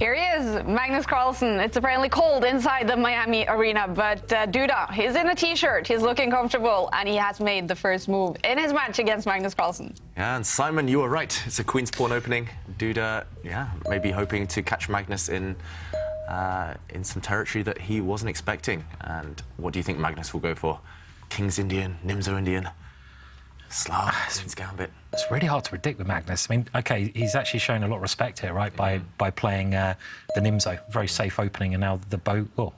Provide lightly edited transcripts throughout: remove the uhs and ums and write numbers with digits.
Here he is, Magnus Carlsen. It's apparently cold inside the Miami arena, but Duda, he's in a t-shirt, he's looking comfortable, and he has made the first move in his match against Magnus Carlsen. Yeah, and Simon, you were right. It's a Queen's Pawn opening. Duda, yeah, maybe hoping to catch Magnus in some territory that he wasn't expecting. And what do you think Magnus will go for? King's Indian, Nimzo Indian, Slav, Queen's Gambit. It's really hard to predict with Magnus. I mean, OK, he's actually shown a lot of respect here, right, by playing the Nimzo, very safe opening, and now the Bogo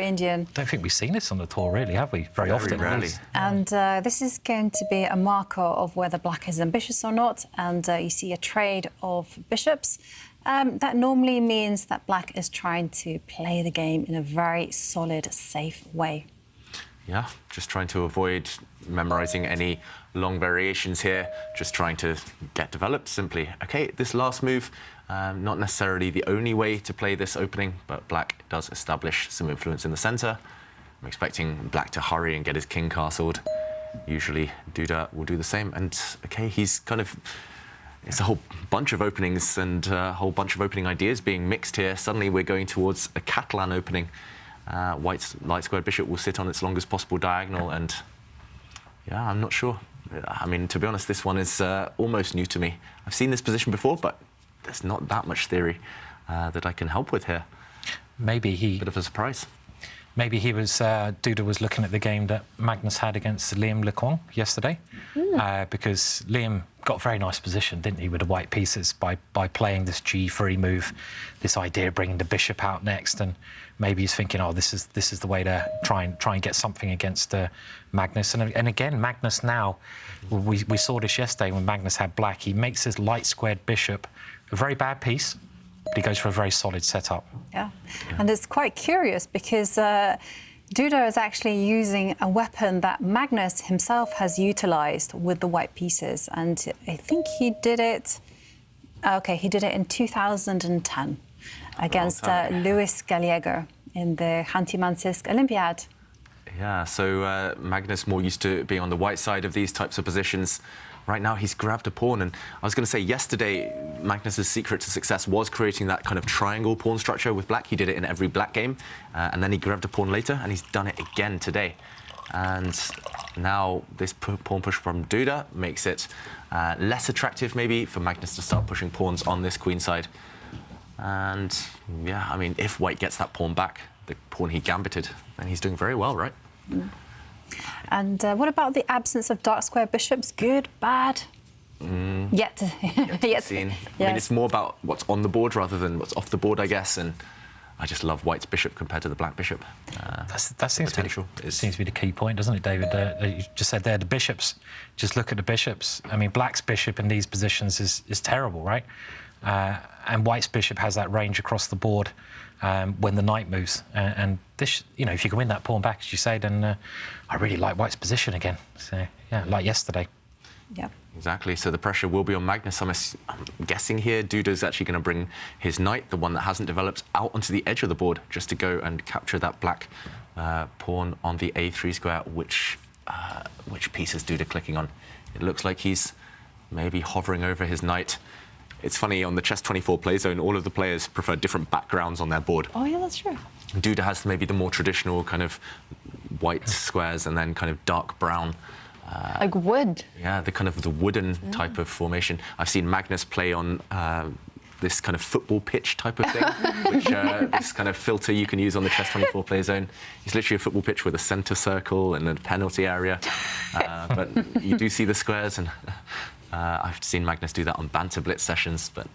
Indian. I don't think we've seen this on the tour, really, have we? Very often. Rarely. And this is going to be a marker of whether black is ambitious or not. And you see a trade of bishops. That normally means that black is trying to play the game in a very solid, safe way. Yeah, just trying to avoid memorising any long variations here, just trying to get developed simply. OK, this last move, not necessarily the only way to play this opening, but black does establish some influence in the centre. I'm expecting black to hurry and get his king castled. Usually Duda will do the same. And OK, he's kind of... It's a whole bunch of openings and a whole bunch of opening ideas being mixed here. Suddenly we're going towards a Catalan opening. White's light squared bishop will sit on its longest possible diagonal, and yeah, I'm not sure. I mean, to be honest, this one is almost new to me. I've seen this position before, but there's not that much theory that I can help with here. Maybe he... Bit of a surprise. Maybe he was... Duda was looking at the game that Magnus had against Liam Lequan yesterday, because Liam got a very nice position, didn't he, with the white pieces by playing this G3 move, this idea of bringing the bishop out next, and maybe he's thinking, oh, this is the way to try and get something against Magnus. And again, Magnus now, we saw this yesterday when Magnus had black. He makes his light squared bishop a very bad piece, but he goes for a very solid setup. Yeah, and it's quite curious because Duda is actually using a weapon that Magnus himself has utilised with the white pieces, and I think he did it. OK, he did it in 2010 against Luis Gallego in the Hanti-Mansisk Olympiad. Yeah, so Magnus more used to being on the white side of these types of positions. Right now, he's grabbed a pawn, and I was going to say yesterday, Magnus's secret to success was creating that kind of triangle pawn structure with black. He did it in every black game, and then he grabbed a pawn later, and he's done it again today. And now this pawn push from Duda makes it less attractive, maybe, for Magnus to start pushing pawns on this queen side. And yeah, I mean, if white gets that pawn back, the pawn he gambited, then he's doing very well, right? Mm. And what about the absence of dark square bishops? Good, bad? Yet to see. I mean, it's more about what's on the board rather than what's off the board, I guess. And I just love white's bishop compared to the black bishop. That seems to be the key point, doesn't it, David? You just said there, the bishops. Just look at the bishops. I mean, black's bishop in these positions is terrible, right? And white's bishop has that range across the board when the knight moves. And this, you know, if you can win that pawn back, as you say, then I really like white's position again. So, yeah, like yesterday. Yeah. Exactly. So the pressure will be on Magnus. I'm guessing here Duda's actually going to bring his knight, the one that hasn't developed, out onto the edge of the board just to go and capture that black pawn on the A3 square. Which piece is Duda clicking on? It looks like he's maybe hovering over his knight. It's funny, on the Chess24 play zone, all of the players prefer different backgrounds on their board. Oh, yeah, that's true. Duda has maybe the more traditional kind of white squares and then kind of dark brown. Like wood. Yeah, the kind of the wooden type of formation. I've seen Magnus play on this kind of football pitch type of thing, which this kind of filter you can use on the Chess24 play zone. It's literally a football pitch with a centre circle and a penalty area. But you do see the squares, and I've seen Magnus do that on Banter Blitz sessions. But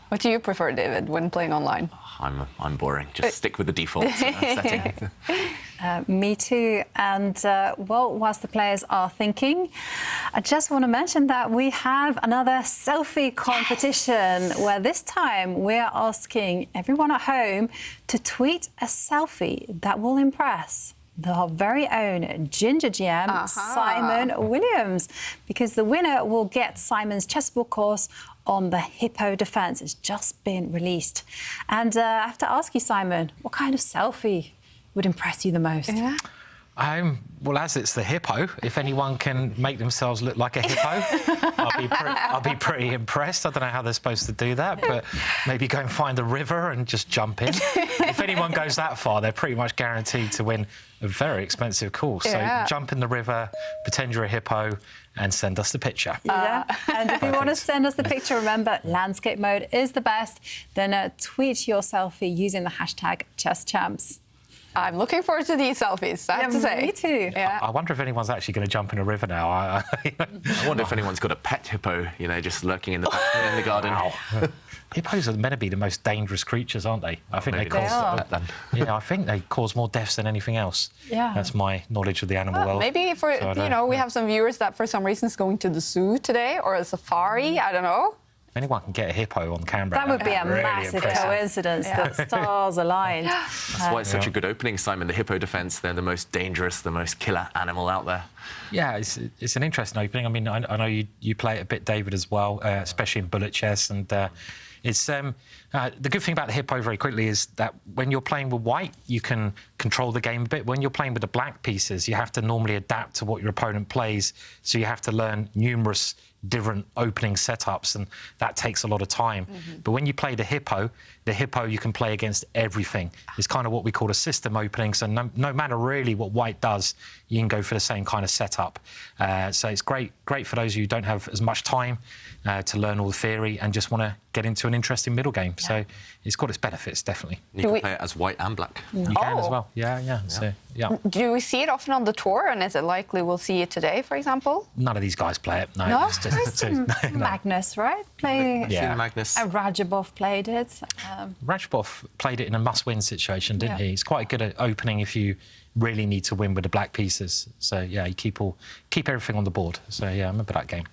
what do you prefer, David, when playing online? I'm boring. Just stick with the default setting. Me too. And, well, whilst the players are thinking, I just want to mention that we have another selfie competition where this time we're asking everyone at home to tweet a selfie that will impress the very own Ginger GM, Simon Williams, because the winner will get Simon's chessboard course on the Hippo defense. It's just been released. And I have to ask you, Simon, what kind of selfie would impress you the most? Yeah. Well, as it's the hippo, if anyone can make themselves look like a hippo, I'll be pretty impressed. I don't know how they're supposed to do that, but maybe go and find a river and just jump in. If anyone goes that far, they're pretty much guaranteed to win a very expensive course. Yeah. So jump in the river, pretend you're a hippo, and send us the picture. Yeah, and if you want to send us the picture, remember, landscape mode is the best. Then tweet your selfie using the hashtag #ChessChamps. I'm looking forward to these selfies, I have to say. Me too. Yeah. I wonder if anyone's actually going to jump in a river now. I wonder if anyone's got a pet hippo, you know, just lurking in the back in the garden. Wow. Hippos are meant to be the most dangerous creatures, aren't they? I think Maybe they cause. pet then. Yeah, I think they cause more deaths than anything else. Yeah. That's my knowledge of the animal world. Maybe for, So I you don't- know, we have some viewers that for some reason is going to the zoo today or a safari, I don't know. Anyone can get a hippo on camera. That would be a Really massive impressive. coincidence that stars aligned. That's why it's such a good opening, Simon. The hippo defense, they're the most dangerous, the most killer animal out there. Yeah, it's an interesting opening. I mean, I know you play it a bit, David, as well, especially in bullet chess. And it's the good thing about the hippo, very quickly, is that when you're playing with white, you can control the game a bit. When you're playing with the black pieces, you have to normally adapt to what your opponent plays. So you have to learn numerous different opening setups, and that takes a lot of time. But when you play the hippo you can play against everything. It's kind of what we call a system opening, so no matter really what white does, you can go for the same kind of setup. So it's great for those of you who don't have as much time to learn all the theory and just want to get into an interesting middle game. So it's got its benefits, definitely. You can play it as white and black. You can as well. Yeah. So, yeah. Do we see it often on the tour, and is it likely we'll see it today, for example? None of these guys play it. No. No? It's just, no. Magnus, right? Play. Yeah. Magnus. And Rajabov played it. Rajabov played it in a must-win situation, didn't Yeah. he? He's quite good at opening if you really need to win with the black pieces. So, yeah, you keep everything on the board. So, yeah, I remember that game.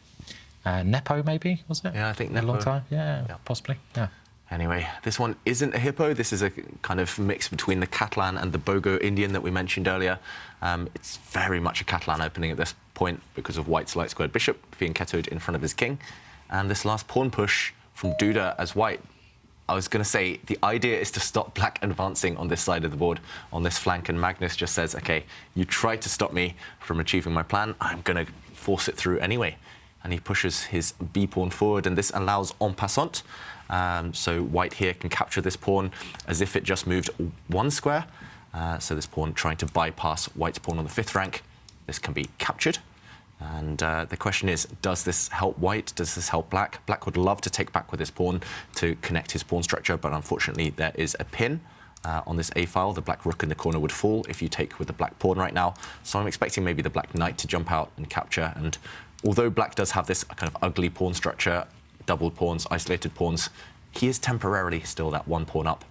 Nepo, maybe, was it? Yeah, I think A long Nepo. time, yeah, possibly, yeah. Anyway, this one isn't a hippo. This is a kind of mix between the Catalan and the Bogo Indian that we mentioned earlier. It's very much a Catalan opening at this point because of white's light squared bishop being ketoed in front of his king. And this last pawn push from Duda as white. I was going to say, the idea is to stop black advancing on this side of the board, on this flank, and Magnus just says, OK, you tried to stop me from achieving my plan. I'm going to force it through anyway. And he pushes his b-pawn forward, and this allows en passant. So white here can capture this pawn as if it just moved one square. So this pawn trying to bypass white's pawn on the 5th rank. This can be captured. And the question is, does this help white? Does this help black? Black would love to take back with his pawn to connect his pawn structure, but unfortunately there is a pin on this A file. The black rook in the corner would fall if you take with the black pawn right now. So I'm expecting maybe the black knight to jump out and capture. And although black does have this kind of ugly pawn structure, doubled pawns, isolated pawns, he is temporarily still that one pawn up.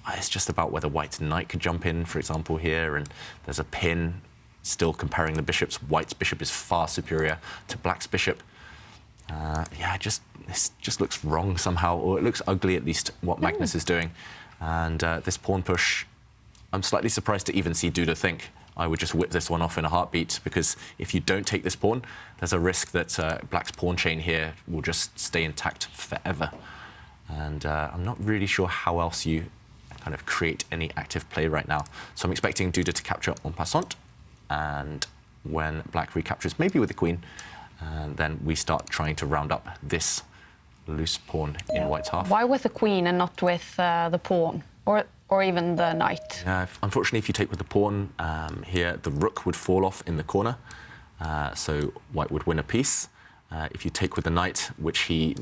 It's just about whether white's knight could jump in, for example, here, and there's a pin. Still comparing the bishops, white's bishop is far superior to black's bishop. This just looks wrong somehow, or it looks ugly at least, what Magnus is doing. And this pawn push, I'm slightly surprised to even see Duda think. I would just whip this one off in a heartbeat, because if you don't take this pawn, there's a risk that black's pawn chain here will just stay intact forever. And I'm not really sure how else you kind of create any active play right now. So I'm expecting Duda to capture en passant. And when black recaptures, maybe with the queen, then we start trying to round up this loose pawn in white's half. Why with the queen and not with the pawn, or even the knight? Unfortunately, if you take with the pawn here, the rook would fall off in the corner, so white would win a piece. If you take with the knight, which he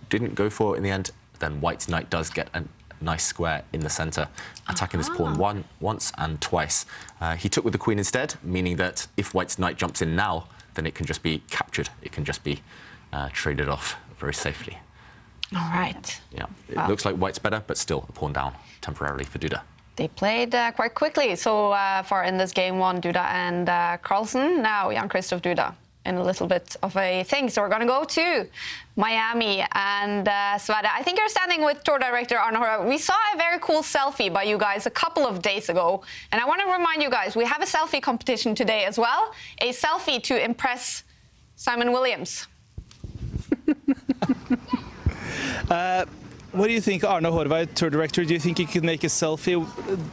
didn't go for in the end, then white's knight does get a nice square in the centre, attacking this pawn once and twice. He took with the queen instead, meaning that if white's knight jumps in now, then it can just be captured. It can just be traded off very safely. All right. Yeah, it looks like white's better, but still a pawn down temporarily for Duda. They played quite quickly so far in this game one, Duda and Carlsen. Now Jan-Christoph Duda in a little bit of a thing. So we're going to go to Miami and Sverre. I think you're standing with tour director Arne Hora. We saw a very cool selfie by you guys a couple of days ago. And I want to remind you guys, we have a selfie competition today as well. A selfie to impress Simon Williams. What do you think, Arne Horvath, tour director? Do you think you could make a selfie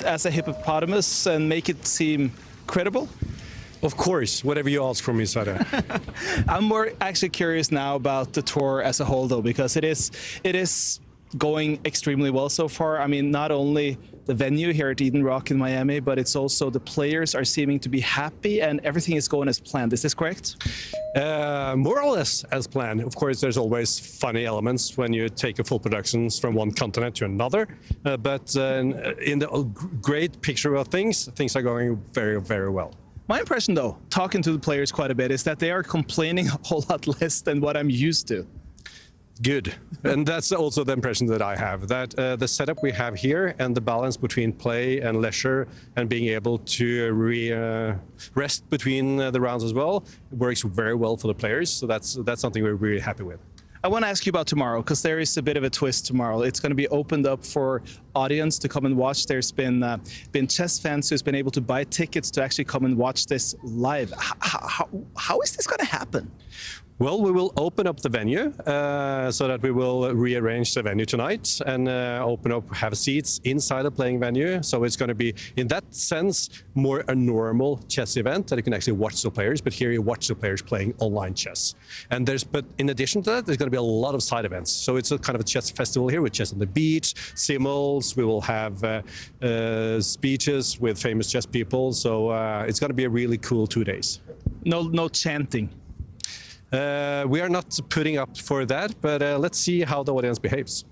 as a hippopotamus and make it seem credible? Of course, whatever you ask from me, Sverre. I'm more actually curious now about the tour as a whole, though, because it is going extremely well so far. I mean, not only the venue here at Eden Rock in Miami, but it's also the players are seeming to be happy and everything is going as planned. Is this correct? More or less as planned. Of course, there's always funny elements when you take a full productions from one continent to another. But in the great picture of things are going very, very well. My impression, though, talking to the players quite a bit, is that they are complaining a whole lot less than what I'm used to. Good. And that's also the impression that I have, that the setup we have here and the balance between play and leisure and being able to rest between the rounds as well works very well for the players. So that's something we're really happy with. I want to ask you about tomorrow, because there is a bit of a twist tomorrow. It's going to be opened up for audience to come and watch. There's been chess fans who's been able to buy tickets to actually come and watch this live. How is this going to happen? Well, we will open up the venue so that we will rearrange the venue tonight and have seats inside the playing venue. So it's going to be, in that sense, more a normal chess event that you can actually watch the players, but here you watch the players playing online chess. But in addition to that, there's going to be a lot of side events. So it's a kind of a chess festival here with chess on the beach, simuls. We will have speeches with famous chess people. So it's going to be a really cool 2 days. No chanting. We are not putting up for that, but let's see how the audience behaves.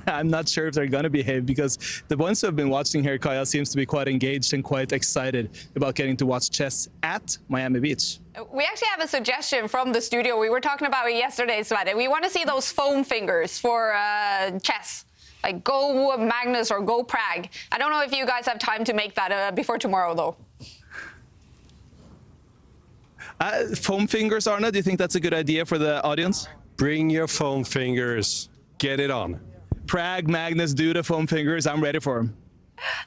I'm not sure if they're going to behave, because the ones who have been watching here, Kaja, seems to be quite engaged and quite excited about getting to watch chess at Miami Beach. We actually have a suggestion from the studio. We were talking about it yesterday, Sverre. We want to see those foam fingers for chess. Like go Magnus or go Prag. I don't know if you guys have time to make that before tomorrow, though. Foam fingers, Arne, do you think that's a good idea for the audience? Bring your foam fingers. Get it on. Prag, Magnus, Duda, foam fingers. I'm ready for them.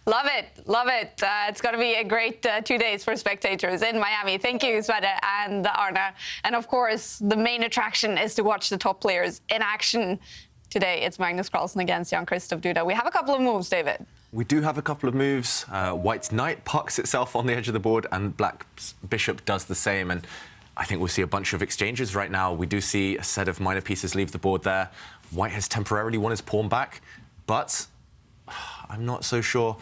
Love it. Love it. It's going to be a great 2 days for spectators in Miami. Thank you, Sverre and Arne. And of course, the main attraction is to watch the top players in action. Today, it's Magnus Carlsen against Jan-Christoph Duda. We have a couple of moves, David. We do have a couple of moves. White's knight parks itself on the edge of the board, and Black's bishop does the same. And I think we'll see a bunch of exchanges right now. We do see a set of minor pieces leave the board there. White has temporarily won his pawn back, but I'm not so sure.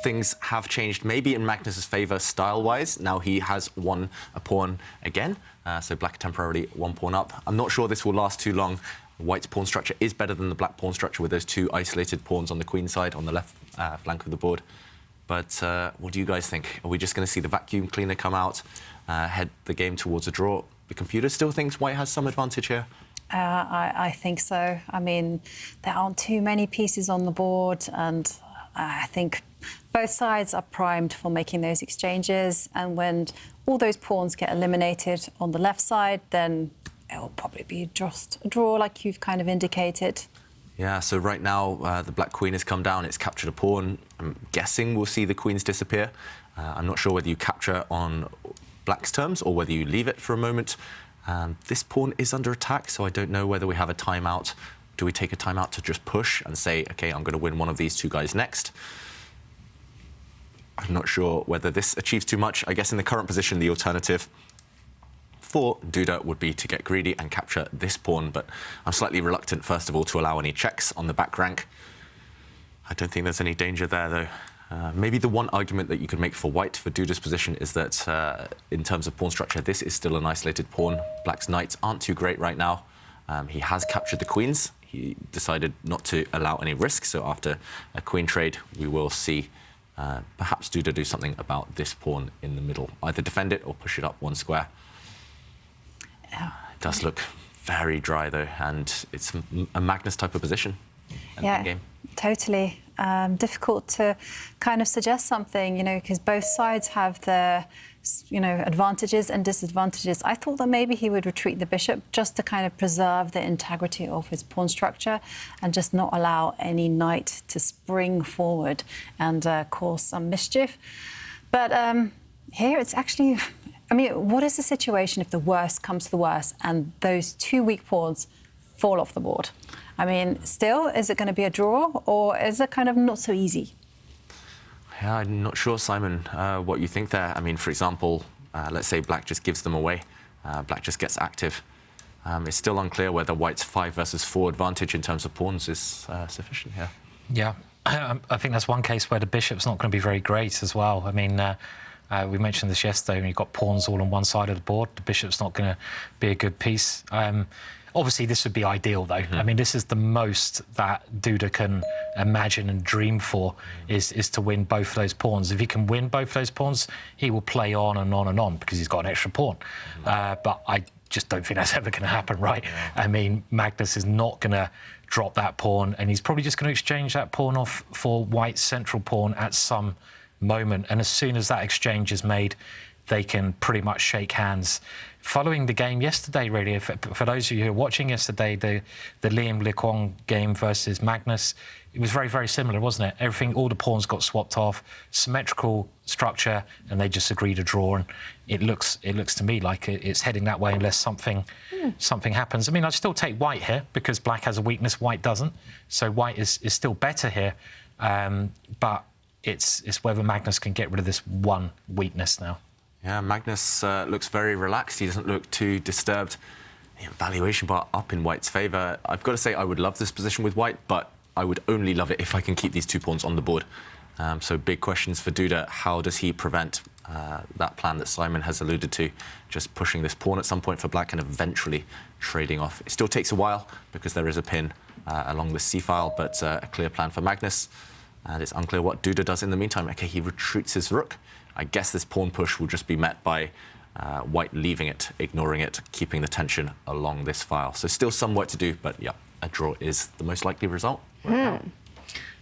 Things have changed, maybe in Magnus's favour style-wise. Now he has won a pawn again, so Black temporarily 1 pawn up. I'm not sure this will last too long. White's pawn structure is better than the black pawn structure with those two isolated pawns on the queen side, on the left flank of the board. But what do you guys think? Are we just going to see the vacuum cleaner come out, head the game towards a draw? The computer still thinks White has some advantage here? I think so. I mean, there aren't too many pieces on the board, and I think both sides are primed for making those exchanges. And when all those pawns get eliminated on the left side, then it will probably be just a draw, like you've kind of indicated. Yeah, so right now, the black queen has come down. It's captured a pawn. I'm guessing we'll see the queens disappear. I'm not sure whether you capture on black's terms or whether you leave it for a moment. This pawn is under attack, so I don't know whether we have a timeout. Do we take a timeout to just push and say, OK, I'm going to win one of these two guys next? I'm not sure whether this achieves too much. I guess in the current position, the alternative for Duda would be to get greedy and capture this pawn, but I'm slightly reluctant, first of all, to allow any checks on the back rank. I don't think there's any danger there, though. Maybe the one argument that you could make for White for Duda's position is that in terms of pawn structure, this is still an isolated pawn. Black's knights aren't too great right now. He has captured the queens. He decided not to allow any risk, so after a queen trade, we will see perhaps Duda do something about this pawn in the middle. Either defend it or push it up one square. It does look very dry, though, and it's a Magnus type of position. Yeah, game. Totally. Difficult to kind of suggest something, because both sides have their, advantages and disadvantages. I thought that maybe he would retreat the bishop just to kind of preserve the integrity of his pawn structure and just not allow any knight to spring forward and cause some mischief. But here it's actually... what is the situation if the worst comes to the worst and those two weak pawns fall off the board? Still, is it going to be a draw, or is it kind of not so easy? I Yeah, I'm not sure, Simon, what you think there. I mean, for example, let's say Black just gives them away. Black just gets active. It's still unclear whether White's 5 versus 4 advantage in terms of pawns is sufficient here. Yeah, I think that's one case where the bishop's not going to be very great as well. I mean, we mentioned this yesterday when you've got pawns all on one side of the board. The bishop's not going to be a good piece. Obviously, this would be ideal, though. I mean, this is the most that Duda can imagine and dream for, is to win both of those pawns. If he can win both of those pawns, he will play on and on and on because he's got an extra pawn. But I just don't think that's ever going to happen, right? I mean, Magnus is not going to drop that pawn, and he's probably just going to exchange that pawn off for White's central pawn at some moment. And as soon as that exchange is made, they can pretty much shake hands. Following the game yesterday, really, for those of you who were watching yesterday, the Liam Lequang game versus Magnus, it was very, very similar, wasn't it? Everything, all the pawns got swapped off, symmetrical structure, and they just agreed to draw. And it looks to me like it's heading that way unless something happens. I mean, I'd still take White here because Black has a weakness, White doesn't. So White is still better here, but it's whether Magnus can get rid of this one weakness now. Yeah, Magnus looks very relaxed. He doesn't look too disturbed. The valuation bar up in White's favour. I've got to say, I would love this position with White, but I would only love it if I can keep these 2 pawns on the board. So big questions for Duda. How does he prevent that plan that Simon has alluded to, just pushing this pawn at some point for Black and eventually trading off? It still takes a while because there is a pin along the c-file, but a clear plan for Magnus. And it's unclear what Duda does in the meantime. OK, he retreats his rook. I guess this pawn push will just be met by White leaving it, ignoring it, keeping the tension along this file. So still some work to do, but yeah, a draw is the most likely result. All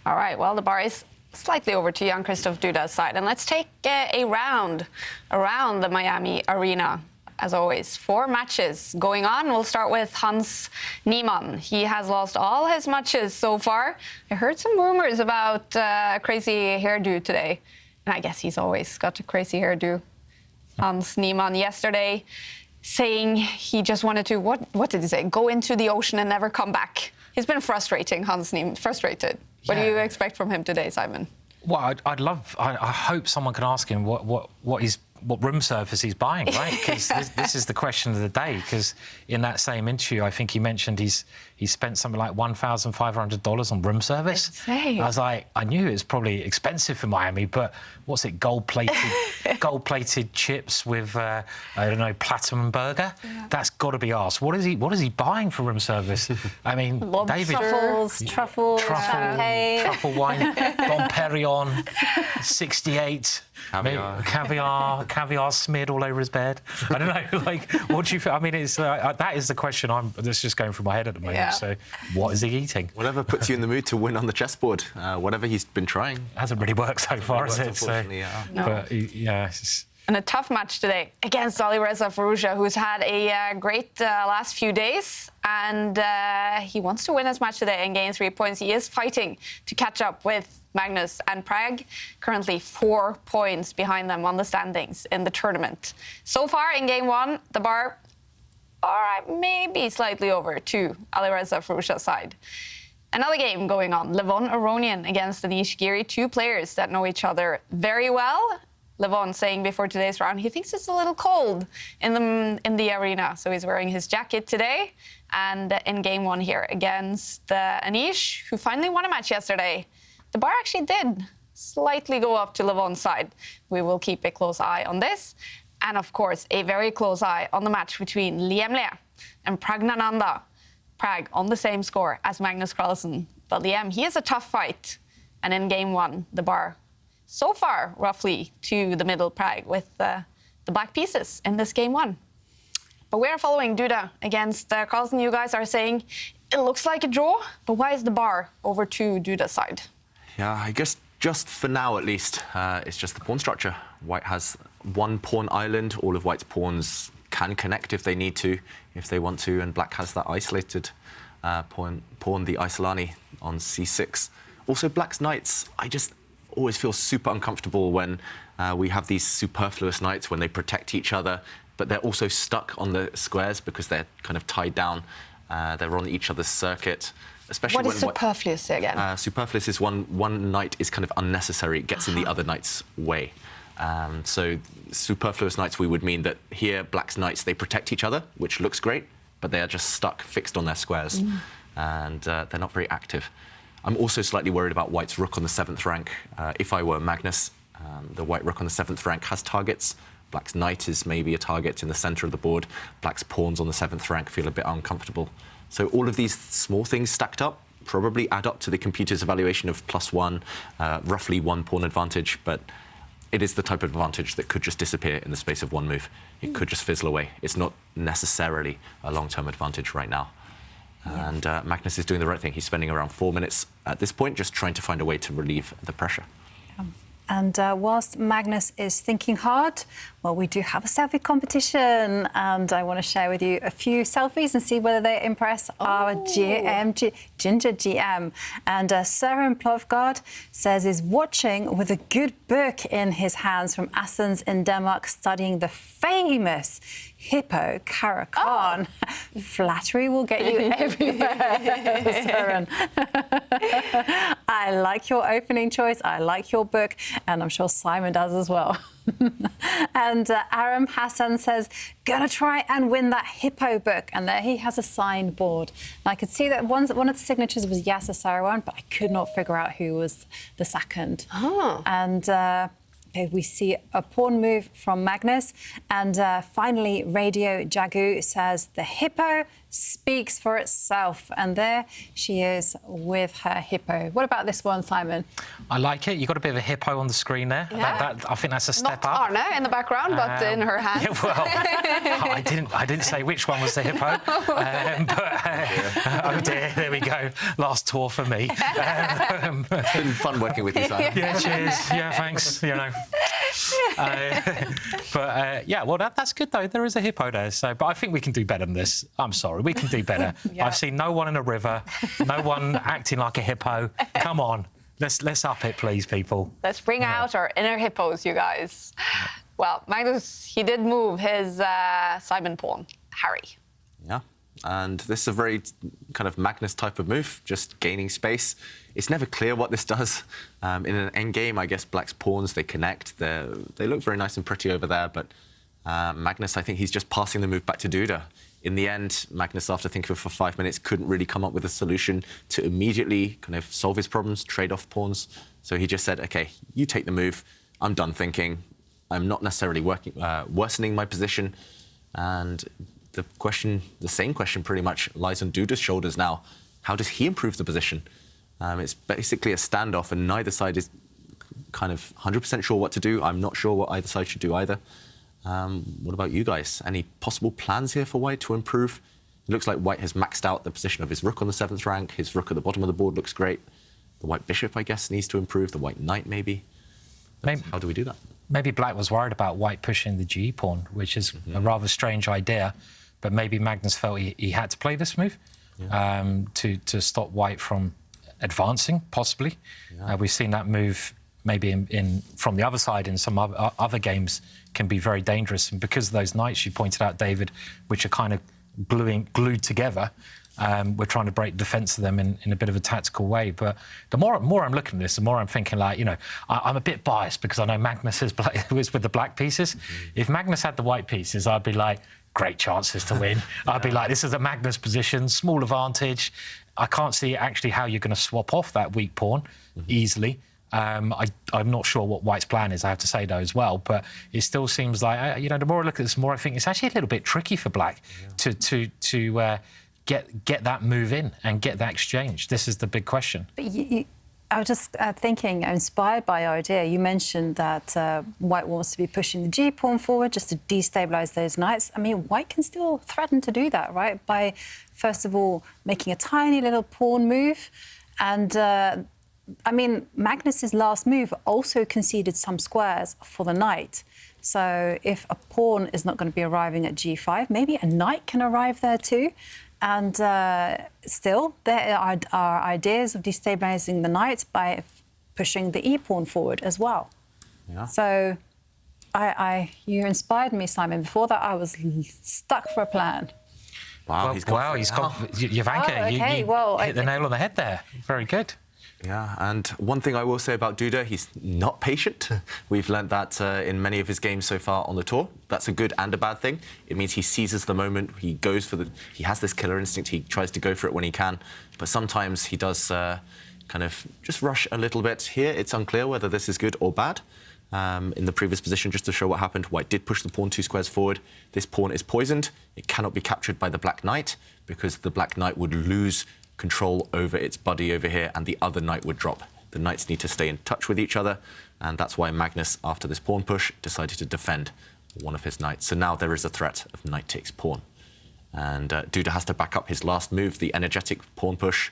right, well, the bar is slightly over to Jan-Christoph Duda's side. And let's take a round around the Miami arena. As always, 4 matches going on. We'll start with Hans Niemann. He has lost all his matches so far. I heard some rumors about a crazy hairdo today. And I guess he's always got a crazy hairdo. Hans Niemann yesterday saying he just wanted to, what did he say? Go into the ocean and never come back. He's been frustrating, Hans Niemann, frustrated. What do you expect from him today, Simon? Well, I hope someone can ask him what room service he's buying, right? Because this is the question of the day. Because in that same interview, I think he mentioned he's spent something like $1,500 on room service. Insane. I was like, I knew it was probably expensive for Miami, but what's it, gold-plated chips with I don't know, platinum burger? Yeah. That's got to be asked. What is he buying for room service? I mean, David, truffle champagne, truffle wine, Dom Perignon, 68. Caviar smeared all over his bed. I don't know. Like, what do you feel? I mean, it's that is the question that's just going through my head at the moment. Yeah. So, what is he eating? Whatever puts you in the mood to win on the chessboard. Whatever he's been trying. Hasn't really worked so far, has it? So, no. But yeah. And a tough match today against Alireza Firouzja, who's had a great last few days. And he wants to win his match today and gain 3 points. He is fighting to catch up with Magnus and Prag, currently 4 points behind them on the standings in the tournament. So far in game 1, the bar, all right, maybe slightly over to Alireza Firouzja's side. Another game going on, Levon Aronian against Anish Giri, 2 players that know each other very well. Levon saying before today's round he thinks it's a little cold in the arena, so he's wearing his jacket today. And in game 1 here against Anish, who finally won a match yesterday, the bar actually did slightly go up to Levon's side. We will keep a close eye on this. And of course, a very close eye on the match between Liam Le and Pragnananda. Prag on the same score as Magnus Carlsen. But Liam, he is a tough fight. And in game 1, the bar so far roughly to the middle Prag with the black pieces in this game 1. But we're following Duda against Carlsen. You guys are saying it looks like a draw, but why is the bar over to Duda's side? Yeah, I guess just for now at least, it's just the pawn structure. White has 1 pawn island. All of White's pawns can connect if they need to, if they want to, and Black has that isolated pawn, the Isolani on c6. Also, Black's knights, I just always feel super uncomfortable when we have these superfluous knights when they protect each other, but they're also stuck on the squares because they're kind of tied down. They're on each other's circuit. especially What when is superfluous again? superfluous is one knight is kind of unnecessary. It gets in the other knight's way. So superfluous knights, we would mean that here, black's knights, they protect each other, which looks great, but they are just stuck, fixed on their squares, and they're not very active. I'm also slightly worried about white's rook on the 7th rank. If I were Magnus, the white rook on the 7th rank has targets. Black's knight is maybe a target in the center of the board. Black's pawns on the 7th rank feel a bit uncomfortable. So all of these small things stacked up probably add up to the computer's evaluation of +1, roughly 1 pawn advantage, but it is the type of advantage that could just disappear in the space of 1 move. It could just fizzle away. It's not necessarily a long-term advantage right now. And Magnus is doing the right thing. He's spending around 4 minutes at this point just trying to find a way to relieve the pressure. And whilst Magnus is thinking hard, well, we do have a selfie competition, and I want to share with you a few selfies and see whether they impress our Ginger GM. And Søren Plovgaard says he's watching with a good book in his hands from Assens in Denmark, studying the famous hippo Caracan. Flattery will get you everywhere, Søren. I like your opening choice. I like your book, and I'm sure Simon does as well. And Aram Hassan says, gonna try and win that hippo book. And there he has a signed board. And I could see that one of the signatures was Yasser Sarawan, but I could not figure out who was the second. Oh. And we see a pawn move from Magnus. And finally, Radio Jagu says the hippo speaks for itself. And there she is with her hippo. What about this one, Simon? I like it. You've got a bit of a hippo on the screen there. Yeah. I think that's a step up. Not Arne in the background, but in her hand. Yeah, well, I didn't say which one was the hippo. Oh dear, there we go. Last tour for me. It's been fun working with you, Simon. Yeah, cheers. Yeah, thanks. You know. Yeah, well, that's good though. There is a hippo there. So, but I think we can do better than this. I'm sorry, we can do better. Yeah. I've seen no one in a river, no one acting like a hippo. Come on, let's up it, please, people. Let's bring out our inner hippos, you guys. Well, Magnus, he did move his Simon pawn, Harry. Yeah, and this is a very kind of Magnus type of move, just gaining space. It's never clear what this does. In an endgame, I guess black's pawns, they connect. They look very nice and pretty over there, but Magnus, I think he's just passing the move back to Duda. In the end, Magnus, after thinking for 5 minutes, couldn't really come up with a solution to immediately kind of solve his problems, trade off pawns. So he just said, OK, you take the move. I'm done thinking. I'm not necessarily worsening my position. And the same question pretty much lies on Duda's shoulders now. How does he improve the position? It's basically a standoff, and neither side is kind of 100% sure what to do. I'm not sure what either side should do either. What about you guys? Any possible plans here for white to improve? It looks like white has maxed out the position of his rook on the 7th rank. His rook at the bottom of the board looks great. The white bishop, I guess, needs to improve. The white knight, maybe. How do we do that? Maybe black was worried about white pushing the G pawn, which is a rather strange idea. But maybe Magnus felt he had to play this move to stop white from advancing, possibly. Yeah. We've seen that move maybe from the other side in some other games can be very dangerous. And because of those knights you pointed out, David, which are kind of glued together, we're trying to break defence of them in a bit of a tactical way. But the more I'm looking at this, the more I'm thinking, like, you know, I'm a bit biased because I know Magnus was with the black pieces. If Magnus had the white pieces, I'd be like, great chances to win. I'd be like, this is a Magnus position, small advantage. I can't see actually how you're going to swap off that weak pawn easily. I'm not sure what white's plan is, I have to say, though, as well. But it still seems like, you know, the more I look at this, the more I think it's actually a little bit tricky for black to get that move in and get that exchange. This is the big question. But I was just thinking, inspired by your idea, you mentioned that white wants to be pushing the G pawn forward just to destabilise those knights. I mean, white can still threaten to do that, right? By, first of all, making a tiny little pawn move. And, I mean, Magnus's last move also conceded some squares for the knight. So if a pawn is not going to be arriving at G5, maybe a knight can arrive there too. And still, there are ideas of destabilising the knight by pushing the e-pawn forward as well. Yeah. So you inspired me, Simon. Before that, I was stuck for a plan. Wow, Well, he's gone wow, for it he's now. got Jovanka. Oh, okay, you well, hit the nail on the head there. Very good. Yeah, and one thing I will say about Duda, he's not patient. We've learnt that in many of his games so far on the tour. That's a good and a bad thing. It means he seizes the moment. He goes for he has this killer instinct. He tries to go for it when he can, but sometimes he does kind of just rush a little bit. Here, it's unclear whether this is good or bad. In the previous position, just to show what happened, white did push the pawn 2 squares forward. This pawn is poisoned. It cannot be captured by the black knight because the black knight would lose control over its buddy over here and the other knight would drop. The knights need to stay in touch with each other, and that's why Magnus, after this pawn push, decided to defend one of his knights. So now there is a threat of knight takes pawn. And Duda has to back up his last move, the energetic pawn push,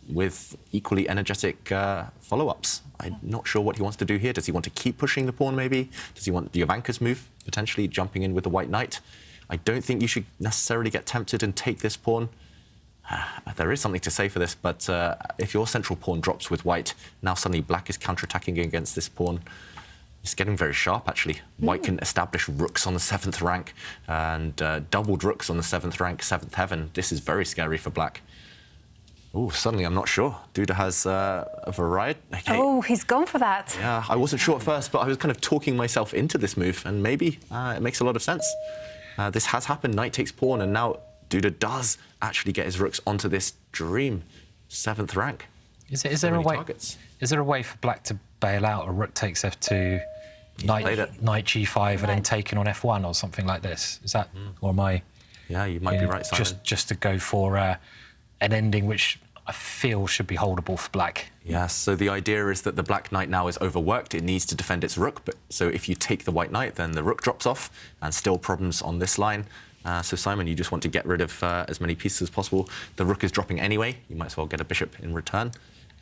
with equally energetic follow-ups. I'm not sure what he wants to do here. Does he want to keep pushing the pawn, maybe? Does he want Jovanka's move, potentially jumping in with the white knight? I don't think you should necessarily get tempted and take this pawn. There is something to say for this, but if your central pawn drops with white, now suddenly black is counter-attacking against this pawn. It's getting very sharp, actually. White can establish rooks on the 7th rank and doubled rooks on the 7th rank, 7th heaven. This is very scary for black. Oh, suddenly I'm not sure. Duda has a variety. Okay. Oh, he's gone for that. Yeah, I wasn't sure at first, but I was kind of talking myself into this move, and maybe it makes a lot of sense. This has happened. Knight takes pawn, and now Duda does actually get his rooks onto this dream 7th rank. Is there a way? Is there a way for black to bail out a rook takes f2, knight g5, and then taken on f1 or something like this? Is that or am I? Yeah, you might be right, Simon. Just to go for an ending which I feel should be holdable for black. Yes, so the idea is that the black knight now is overworked. It needs to defend its rook, but so if you take the white knight, then the rook drops off, and still problems on this line. So Simon, you just want to get rid of as many pieces as possible. The rook is dropping anyway. You might as well get a bishop in return.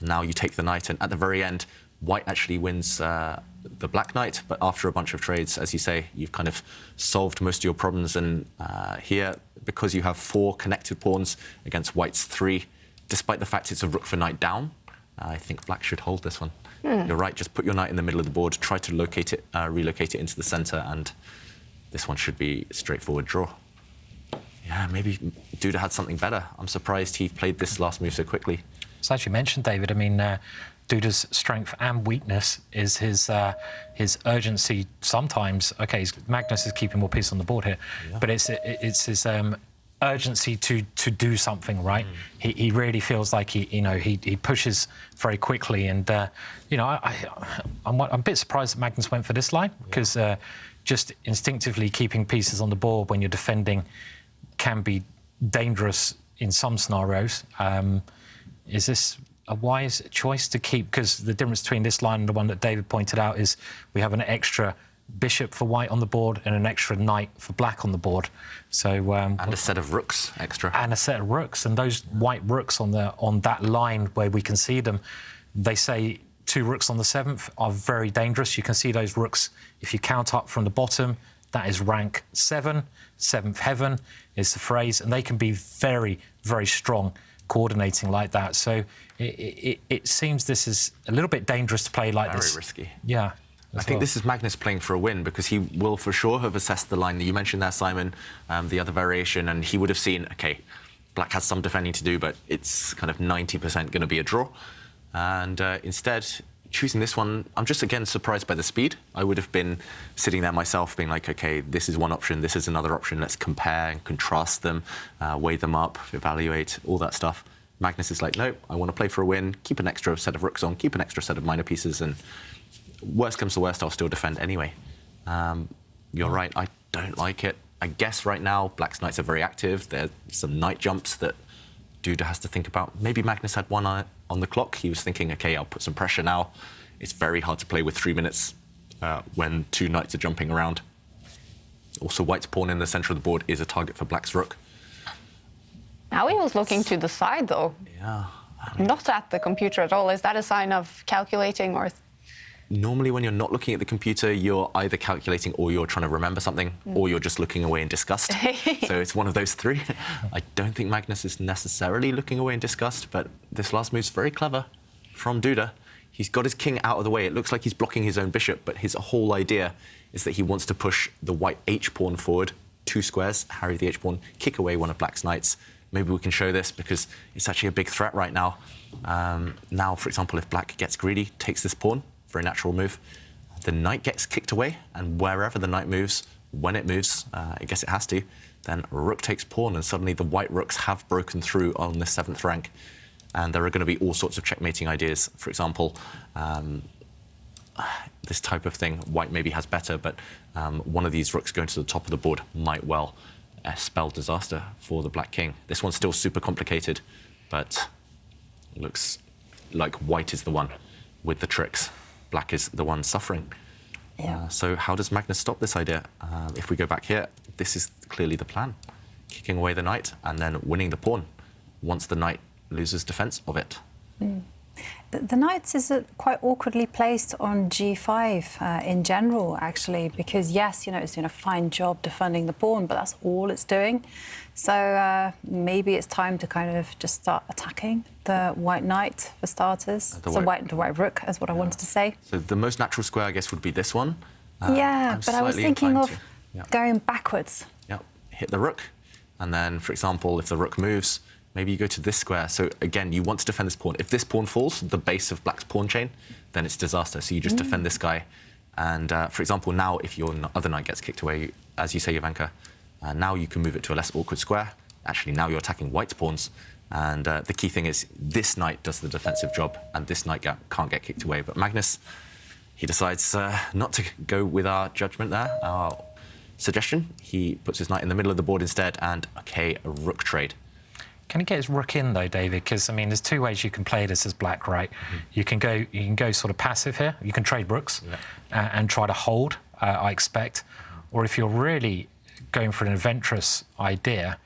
And now you take the knight, and at the very end, white actually wins the black knight. But after a bunch of trades, as you say, you've kind of solved most of your problems. And here, because you have 4 connected pawns against white's 3, despite the fact it's a rook for knight down, I think black should hold this one. You're right, just put your knight in the middle of the board, try to locate it, relocate it into the center, and this one should be a straightforward draw. Yeah, maybe Duda had something better. I'm surprised he played this last move so quickly. So as you mentioned, David, I mean, Duda's strength and weakness is his urgency sometimes. OK, Magnus is keeping more pieces on the board here, but it's his urgency to do something, right? He really feels like he pushes very quickly, and I'm a bit surprised that Magnus went for this line because just instinctively keeping pieces on the board when you're defending can be dangerous in some scenarios. Is this a wise choice to keep? Because the difference between this line and the one that David pointed out is we have an extra bishop for white on the board and an extra knight for black on the board. So and a set of rooks extra. And a set of rooks, and those white rooks on that line where we can see them, they say 2 rooks on the 7th are very dangerous. You can see those rooks if you count up from the bottom. That is rank 7, 7th heaven is the phrase, and they can be very, very strong coordinating like that. So it seems this is a little bit dangerous to play like this. Very risky. Yeah. I think this is Magnus playing for a win because he will for sure have assessed the line that you mentioned there, Simon, the other variation, and he would have seen, OK, black has some defending to do, but it's kind of 90% going to be a draw. And instead, choosing this one, I'm just, again, surprised by the speed. I would have been sitting there myself being like, OK, this is one option, this is another option. Let's compare and contrast them, weigh them up, evaluate, all that stuff. Magnus is like, no, I want to play for a win, keep an extra set of rooks on, keep an extra set of minor pieces, and worst comes to worst, I'll still defend anyway. You're right, I don't like it. I guess right now, black's knights are very active. There's some knight jumps that Duda has to think about. Maybe Magnus had one eye on the clock. He was thinking, OK, I'll put some pressure now. It's very hard to play with 3 minutes when 2 knights are jumping around. Also, white's pawn in the centre of the board is a target for black's rook. Now he was looking to the side, though. Yeah. Not at the computer at all. Is that a sign of calculating or...? Normally, when you're not looking at the computer, you're either calculating or you're trying to remember something, or you're just looking away in disgust. So it's one of those 3. I don't think Magnus is necessarily looking away in disgust, but this last move's very clever from Duda. He's got his king out of the way. It looks like he's blocking his own bishop, but his whole idea is that he wants to push the white h-pawn forward 2 squares, harry the h-pawn, kick away one of black's knights. Maybe we can show this because it's actually a big threat right now. Now, for example, if black gets greedy, takes this pawn for a natural move, the knight gets kicked away, and wherever the knight moves, when it moves, I guess it has to, then rook takes pawn, and suddenly the white rooks have broken through on the 7th rank. And there are going to be all sorts of checkmating ideas. For example, this type of thing, white maybe has better, but one of these rooks going to the top of the board might well spell disaster for the black king. This one's still super complicated, but it looks like white is the one with the tricks. Black is the one suffering. Yeah. So how does Magnus stop this idea? If we go back here, this is clearly the plan. Kicking away the knight and then winning the pawn once the knight loses defense of it. The knight is quite awkwardly placed on g5 in general, actually, because yes, you know, it's doing a fine job defending the pawn, but that's all it's doing. So maybe it's time to kind of just start attacking the white knight for starters. The white rook is what I wanted to say. So the most natural square, I guess, would be this one. Yeah, but I was thinking of going backwards. Yeah, hit the rook, and then, for example, if the rook moves, maybe you go to this square. So again, you want to defend this pawn. If this pawn falls, the base of black's pawn chain, then it's disaster. So you just defend this guy. And for example, now if your other knight gets kicked away, as you say, Ivanka, now you can move it to a less awkward square. Actually, now you're attacking white's pawns. And the key thing is this knight does the defensive job, and this knight can't get kicked away. But Magnus, he decides not to go with our judgment there, our suggestion. He puts his knight in the middle of the board instead, and okay, a rook trade. Can he get his rook in though, David? Because I mean, there's 2 ways you can play this as black, right? You can go sort of passive here. You can trade rooks and try to hold, I expect. Or if you're really going for an adventurous idea,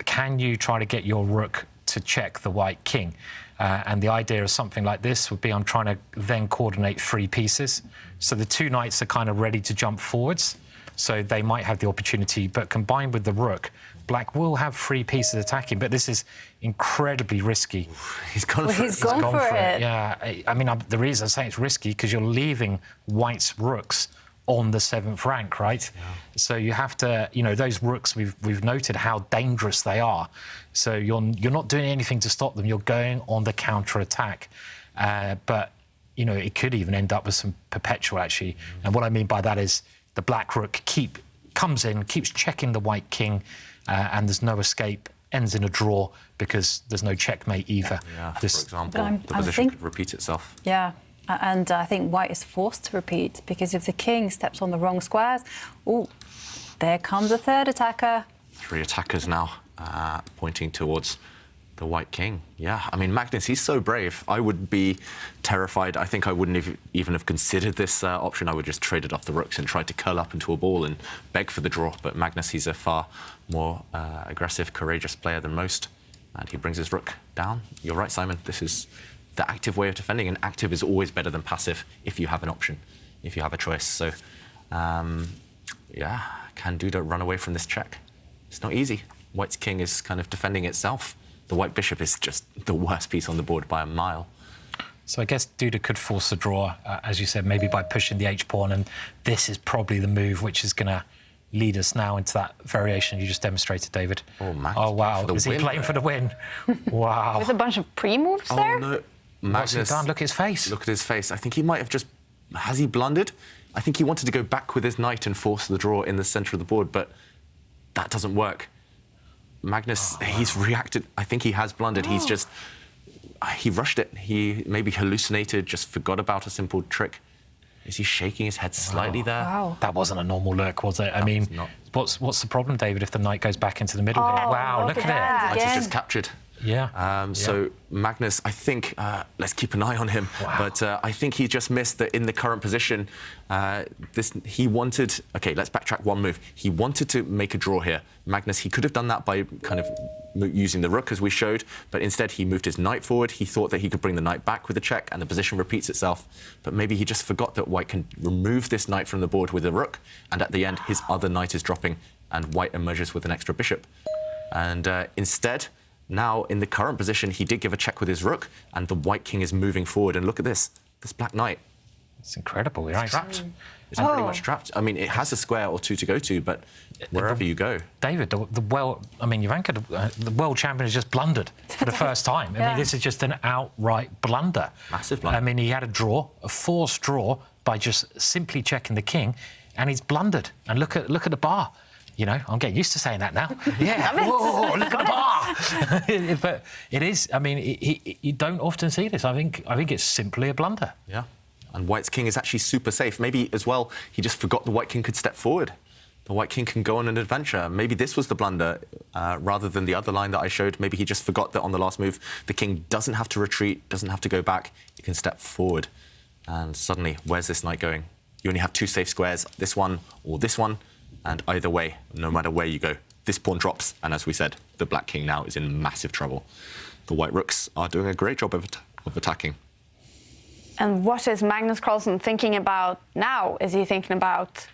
can you try to get your rook to check the white king? And the idea of something like this would be I'm trying to then coordinate 3 pieces. So the 2 knights are kind of ready to jump forwards. So they might have the opportunity, but combined with the rook, black will have 3 pieces attacking, but this is incredibly risky. He's gone for it. He's gone for it. Yeah, I mean, the reason I say it's risky because you're leaving white's rooks on the 7th rank, right? Yeah. So you have to, you know, those rooks, we've noted how dangerous they are. So you're not doing anything to stop them. You're going on the counter-attack. But, you know, it could even end up with some perpetual, actually. And what I mean by that is the black rook comes in, keeps checking the white king, and there's no escape, ends in a draw because there's no checkmate either. Yeah, for example, the position could repeat itself. Yeah, and I think white is forced to repeat because if the king steps on the wrong squares, oh, there comes a 3rd attacker. 3 attackers now pointing towards the white king. Yeah, I mean, Magnus, he's so brave. I would be terrified. I think I wouldn't even have considered this option. I would just trade it off the rooks and try to curl up into a ball and beg for the draw. But Magnus, he's a far more aggressive, courageous player than most. And he brings his rook down. You're right, Simon. This is the active way of defending. And active is always better than passive if you have an option, if you have a choice. So, yeah, can Duda run away from this check? It's not easy. White's king is kind of defending itself. The white bishop is just the worst piece on the board by a mile. So I guess Duda could force a draw, as you said, maybe by pushing the h-pawn, and this is probably the move which is going to lead us now into that variation you just demonstrated, David. Oh, Magnus, oh wow, is he playing for the win? Wow. With a bunch of pre-moves there? Oh, no. Magnus, what's he done? Look at his face. Look at his face. I think he might have just... Has he blundered? I think he wanted to go back with his knight and force the draw in the centre of the board, but that doesn't work. Magnus, he's reacted. I think he has blundered. He's just... He rushed it. He maybe hallucinated, just forgot about a simple trick. Is he shaking his head slightly there? Wow. That wasn't a normal look, was it? I mean, what's the problem, David, if the knight goes back into the middle here? Wow, look at it. Knight is just captured. Yeah. So Magnus, I think, let's keep an eye on him. Wow. But I think he just missed that in the current position. He wanted. Okay, let's backtrack 1 move. He wanted to make a draw here. Magnus, he could have done that by kind of using the rook as we showed, but instead he moved his knight forward. He thought that he could bring the knight back with a check, and the position repeats itself. But maybe he just forgot that white can remove this knight from the board with a rook, and at the end his other knight is dropping, and white emerges with an extra bishop. And instead. Now, in the current position, he did give a check with his rook, and the white king is moving forward. And look at this black knight. It's incredible. You're trapped. It's pretty much trapped. I mean, it has a square or two to go to, but wherever you go. David, Jovanka, the world champion has just blundered for the first time. I mean, this is just an outright blunder. Massive blunder. I mean, he had a forced draw by just simply checking the king, and he's blundered. And look at the bar. You know, I'm getting used to saying that now. Yeah. Whoa, look at the bar. But it is. I mean, you don't often see this. I think it's simply a blunder. Yeah. And White's king is actually super safe. Maybe as well, he just forgot the White king could step forward. The White king can go on an adventure. Maybe this was the blunder rather than the other line that I showed. Maybe he just forgot that on the last move, the king doesn't have to retreat, doesn't have to go back. He can step forward. And suddenly, where's this knight going? You only have two safe squares, this one or this one. And either way, no matter where you go, this pawn drops. And as we said, the Black king now is in massive trouble. The White rooks are doing a great job of attacking. And what is Magnus Carlsen thinking about now? Is he thinking about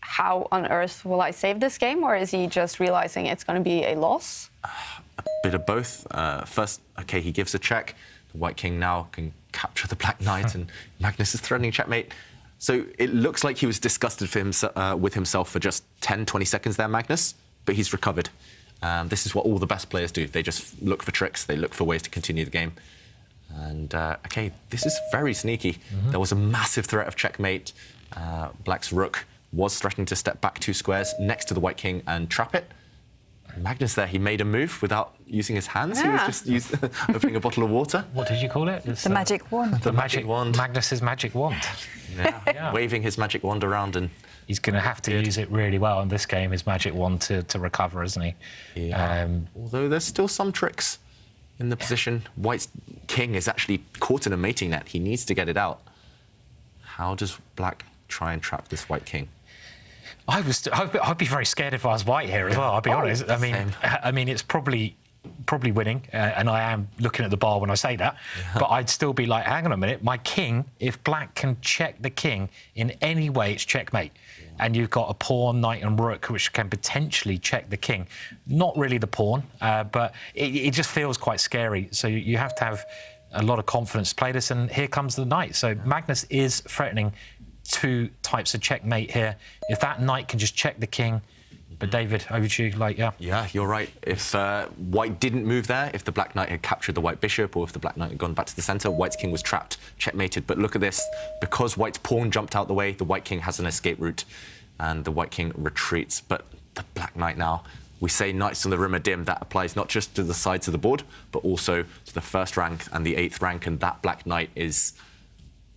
how on earth will I save this game, or is he just realizing it's going to be a loss? A bit of both. First, OK, he gives a check. The White king now can capture the Black knight, and Magnus is threatening checkmate. So it looks like he was disgusted with himself for just 10, 20 seconds there, Magnus, but he's recovered. This is what all the best players do. They just look for tricks. They look for ways to continue the game. And, OK, this is very sneaky. There was a massive threat of checkmate. Black's rook was threatening to step back 2 squares next to the White king and trap it. Magnus there, he made a move without using his hands. Yeah. He was just opening a bottle of water. What did you call it? The magic wand. The magic wand. Magnus's magic wand. Yeah. Waving his magic wand around, and he's going to have to use it really well in this game, his magic wand, to recover, isn't he? Yeah. Although there's still some tricks in the position. White's king is actually caught in a mating net. He needs to get it out. How does Black try and trap this White king? I'd be very scared if I was White here as well. I'll be honest. I mean, it's probably winning, and I am looking at the bar when I say that. Yeah. But I'd still be like, hang on a minute, my king. If Black can check the king in any way, it's checkmate. Yeah. And you've got a pawn, knight, and rook, which can potentially check the king. Not really the pawn, but it just feels quite scary. So you have to have a lot of confidence to play this. And here comes the knight. So Magnus is threatening 2 types of checkmate here. If that knight can just check the king. But David, over to you, Yeah, you're right. If White didn't move there, if the Black knight had captured the White bishop, or if the Black knight had gone back to the centre, White's king was trapped, checkmated. But look at this. Because White's pawn jumped out the way, the White king has an escape route, and the White king retreats. But the Black knight now, we say knights on the rim are dim. That applies not just to the sides of the board, but also to the 1st rank and the 8th rank. And that Black knight is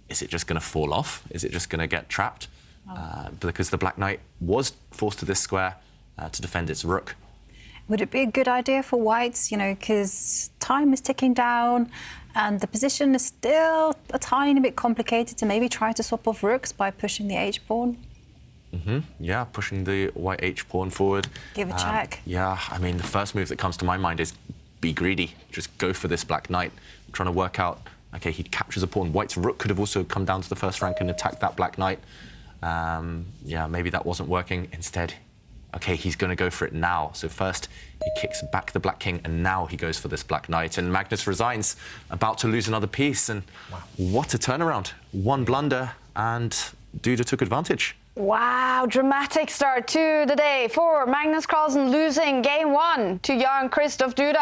it just going to fall off? Is it just going to get trapped? Because the Black knight was forced to this square to defend its rook. Would it be a good idea for Whites, because time is ticking down and the position is still a tiny bit complicated, to maybe try to swap off rooks by pushing the H-pawn? Yeah, pushing the White H-pawn forward. Give a check. Yeah, I mean, the first move that comes to my mind is be greedy. Just go for this Black knight. I'm trying to work out, OK, he captures a pawn. White's rook could have also come down to the 1st rank and attacked that Black knight. Yeah, maybe that wasn't working. Instead, OK, he's going to go for it now. So first, he kicks back the Black king, and now he goes for this Black knight. And Magnus resigns, about to lose another piece. And what a turnaround. 1 blunder, and Duda took advantage. Wow, dramatic start to the day for Magnus Carlsen, losing game 1 to Jan Christoph Duda.